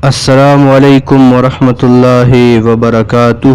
السلام علیکم ورحمۃ اللہ وبرکاتہ۔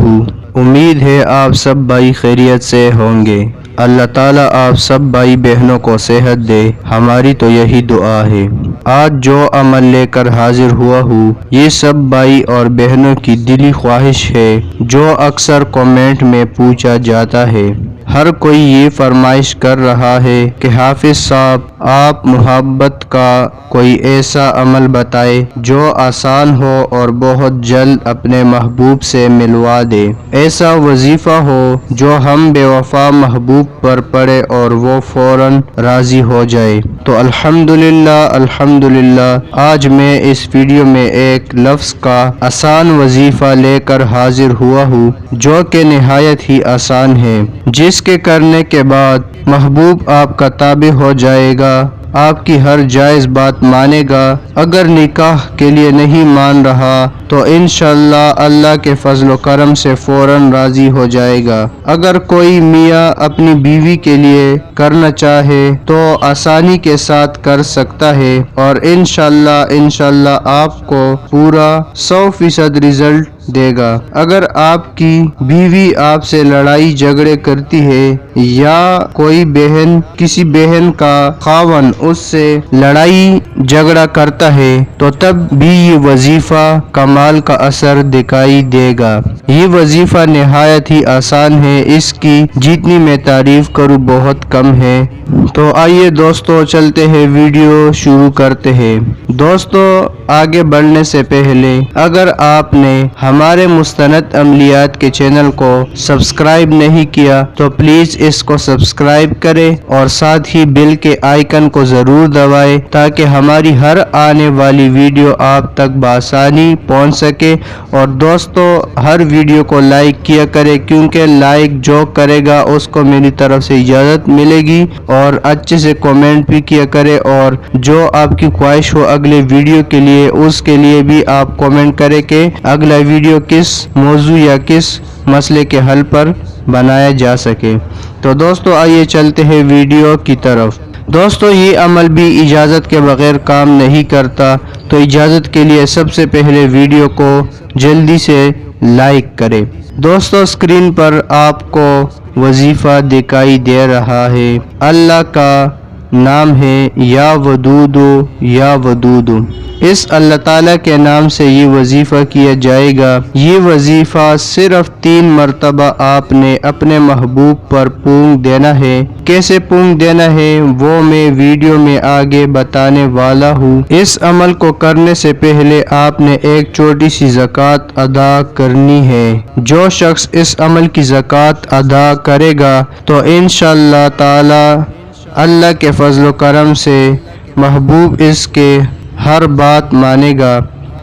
امید ہے آپ سب بھائی خیریت سے ہوں گے۔ اللہ تعالیٰ آپ سب بھائی بہنوں کو صحت دے، ہماری تو یہی دعا ہے۔ آج جو عمل لے کر حاضر ہوا ہوں، یہ سب بھائی اور بہنوں کی دلی خواہش ہے جو اکثر کمنٹ میں پوچھا جاتا ہے۔ ہر کوئی یہ فرمائش کر رہا ہے کہ حافظ صاحب آپ محبت کا کوئی ایسا عمل بتائے جو آسان ہو اور بہت جلد اپنے محبوب سے ملوا دے، ایسا وظیفہ ہو جو ہم بے وفا محبوب پر پڑھے اور وہ فوراً راضی ہو جائے۔ تو الحمدللہ آج میں اس ویڈیو میں ایک لفظ کا آسان وظیفہ لے کر حاضر ہوا ہوں جو کہ نہایت ہی آسان ہے، جس کے کرنے کے بعد محبوب آپ کا تابع ہو جائے گا، آپ کی ہر جائز بات مانے گا۔ اگر نکاح کے لیے نہیں مان رہا تو انشاءاللہ اللہ کے فضل و کرم سے فوراً راضی ہو جائے گا۔ اگر کوئی میاں اپنی بیوی کے لیے کرنا چاہے تو آسانی کے ساتھ کر سکتا ہے اور انشاءاللہ آپ کو پورا 100% رزلٹ دے گا۔ اگر آپ کی بیوی آپ سے لڑائی جھگڑے کرتی ہے یا کوئی بہن کسی بہن کا خاوند اس سے لڑائی جھگڑا کرتا ہے تو تب بھی یہ وظیفہ کمال کا اثر دکھائی دے گا۔ یہ وظیفہ نہایت ہی آسان ہے، اس کی جتنی میں تعریف کروں بہت کم ہے۔ تو آئیے دوستو چلتے ہیں، ویڈیو شروع کرتے ہیں۔ دوستو آگے بڑھنے سے پہلے اگر آپ نے ہمارے مستند عملیات کے چینل کو سبسکرائب نہیں کیا تو پلیز اس کو سبسکرائب کریں اور ساتھ ہی بیل کے آئیکن کو ضرور دبائیں تاکہ ہماری ہر آنے والی ویڈیو آپ تک بآسانی پہنچ سکے۔ اور دوستو ہر ویڈیو کو لائک کیا کرے کیونکہ لائک جو کرے گا اس کو میری طرف سے اجازت ملے گی، اور اچھے سے کمنٹ بھی کیا کرے، اور جو آپ کی خواہش ہو اگلے ویڈیو کے لیے اس کے لیے بھی آپ کمنٹ کرے کہ اگلا ویڈیو کس موضوع یا کس مسئلے کے حل پر بنایا جا سکے۔ تو دوستو آئیے چلتے ہیں ویڈیو کی طرف۔ دوستو یہ عمل بھی اجازت کے بغیر کام نہیں کرتا، تو اجازت کے لیے سب سے پہلے ویڈیو کو جلدی سے لائک کریں۔ دوستو اسکرین پر آپ کو وظیفہ دکھائی دے رہا ہے، اللہ کا نام ہے یا ودود یا ودود۔ اس اللہ تعالیٰ کے نام سے یہ وظیفہ کیا جائے گا۔ یہ وظیفہ صرف 3 مرتبہ آپ نے اپنے محبوب پر پونک دینا ہے۔ کیسے پونک دینا ہے وہ میں ویڈیو میں آگے بتانے والا ہوں۔ اس عمل کو کرنے سے پہلے آپ نے ایک چھوٹی سی زکوٰۃ ادا کرنی ہے۔ جو شخص اس عمل کی زکوٰۃ ادا کرے گا تو انشاءاللہ تعالی اللہ کے فضل و کرم سے محبوب اس کے ہر بات مانے گا۔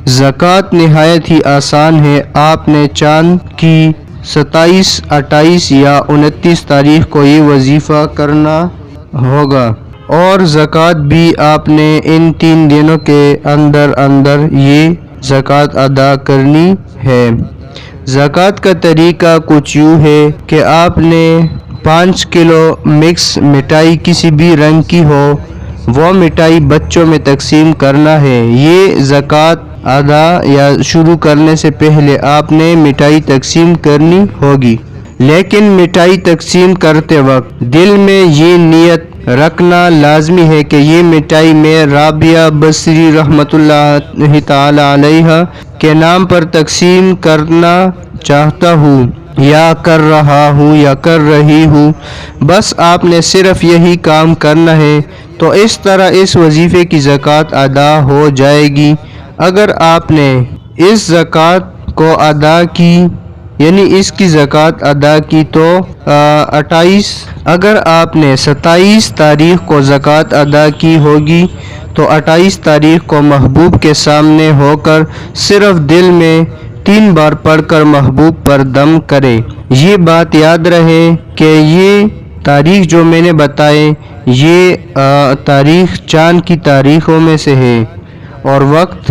زکوٰۃ نہایت ہی آسان ہے۔ آپ نے چاند کی 27، 28 یا 29 تاریخ کو یہ وظیفہ کرنا ہوگا، اور زکوٰۃ بھی آپ نے ان 3 دنوں کے اندر یہ زکوٰۃ ادا کرنی ہے۔ زکوٰۃ کا طریقہ کچھ یوں ہے کہ آپ نے 5 کلو مکس مٹھائی کسی بھی رنگ کی ہو وہ مٹھائی بچوں میں تقسیم کرنا ہے۔ یہ زکوٰۃ ادا یا شروع کرنے سے پہلے آپ نے مٹھائی تقسیم کرنی ہوگی، لیکن مٹھائی تقسیم کرتے وقت دل میں یہ نیت رکھنا لازمی ہے کہ یہ مٹھائی میں رابعہ بصری رحمۃ اللہ تعالی علیہ کے نام پر تقسیم کرنا چاہتا ہوں یا کر رہا ہوں یا کر رہی ہوں، بس آپ نے صرف یہی کام کرنا ہے، تو اس طرح اس وظیفے کی زکوٰۃ ادا ہو جائے گی۔ اگر آپ نے اس زکوٰۃ کو ادا کی یعنی اس کی زکوٰۃ ادا کی تو 28، اگر آپ نے 27 تاریخ کو زکوٰۃ ادا کی ہوگی تو 28 تاریخ کو محبوب کے سامنے ہو کر صرف دل میں 3 بار پڑھ کر محبوب پر دم کرے۔ یہ بات یاد رہے کہ یہ تاریخ جو میں نے بتائے یہ تاریخ چاند کی تاریخوں میں سے ہے، اور وقت